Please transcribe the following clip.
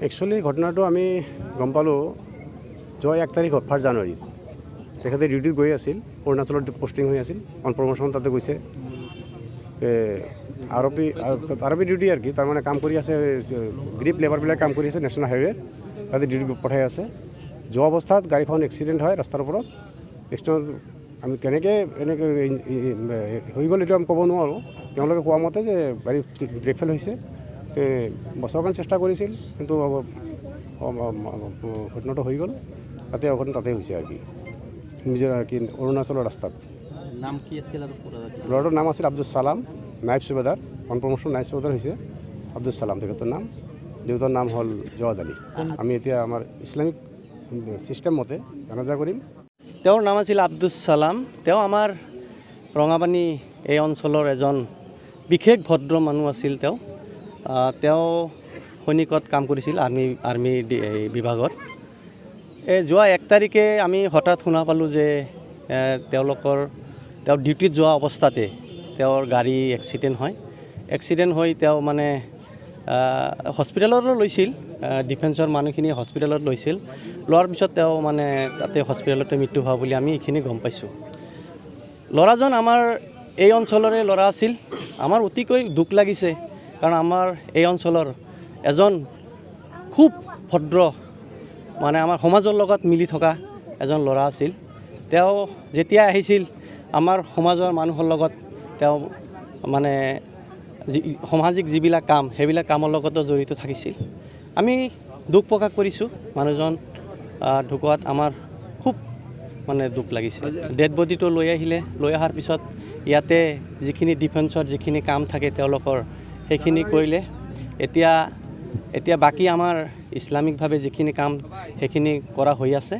actually ঘটনাটো আমি গম পালোঁ যোৱা 1 তাৰিখ 1 জানুৱাৰীত তেখেতে ডিউটিত গৈ আছিল অৰুণাচলত পোষ্টিং হৈ আছিল অন প্ৰমোশ্যন তাতে গৈছে আৰপি ডিউটি আৰু কি তাৰমানে কাম কৰি আছে গ্ৰীপ লেবাৰবিলাক কাম কৰি আছে নেশ্যনেল হাইৱে তাতে ডিউটি পঠাই আছে যোৱা অৱস্থাত গাড়ীখন এক্সিডেণ্ট হয় ৰাস্তাৰ ওপৰত নেক্সট আমি কেনেকৈ এনেকৈ হৈ গ'ল এইটো আমি ক'ব নোৱাৰোঁ তেওঁলোকে কোৱা মতে যে গাড়ী ব্ৰেক ফেল হৈছে বচাবৰ কাৰণে চেষ্টা কৰিছিল কিন্তু ঘটনাটো হৈ গ'ল তাতে অঘটন তাতে হৈছে আৰু কি নিজৰ কি অৰুণাচলৰ ৰাস্তাত নাম কি আছিল আৰু ল'ৰাটোৰ নাম আছিল আব্দুল চালাম নাইব সুবেদাৰ অন প্ৰমোশ্যন নাইব সুবেদাৰ হৈছে আব্দুল চালাম তেখেতৰ নাম দেউতাৰ নাম হ'ল জৱাজ আলী আমি এতিয়া আমাৰ ইছলামিক ছিষ্টেম মতে জানাজা কৰিম তেওঁৰ নাম আছিল আব্দুল চালাম তেওঁ আমাৰ ৰঙাপানী এই অঞ্চলৰ এজন বিশেষ ভদ্ৰ মানুহ আছিল তেওঁ সৈনিকত কাম কৰিছিল আৰ্মি বিভাগত যোৱা 1 তাৰিখে আমি হঠাৎ শুনা পালোঁ যে তেওঁ ডিউটিত যোৱা অৱস্থাতে তেওঁৰ গাড়ী এক্সিডেণ্ট হৈ তেওঁ মানে হস্পিটেলতো লৈছিল ডিফেন্সৰ মানুহখিনি হস্পিটেলত লৈছিল লোৱাৰ পিছত তেওঁ মানে তাতে হস্পিটেলতে মৃত্যু হোৱা বুলি আমি এইখিনি গম পাইছোঁ ল'ৰাজন আমাৰ এই অঞ্চলৰে ল'ৰা আছিল আমাৰ অতিকৈ দুখ লাগিছে কাৰণ আমাৰ এই অঞ্চলৰ এজন খুব ভদ্ৰ মানে আমাৰ সমাজৰ লগত মিলি থকা এজন ল'ৰা আছিল তেওঁ যেতিয়া আহিছিল আমাৰ সমাজৰ মানুহৰ লগত তেওঁ মানে সামাজিক যিবিলাক কাম সেইবিলাক কামৰ লগতো জড়িত থাকিছিল আমি দুখ প্ৰকাশ কৰিছোঁ মানুহজন ঢুকোৱাত আমাৰ খুব মানে দুখ লাগিছে ডেড বডিটো লৈ অহাৰ পিছত ইয়াতে যিখিনি ডিফেন্সৰ যিখিনি কাম থাকে তেওঁলোকৰ সেইখিনি কৰিলে এতিয়া বাকী আমাৰ ইছলামিকভাৱে যিখিনি কাম সেইখিনি কৰা হৈ আছে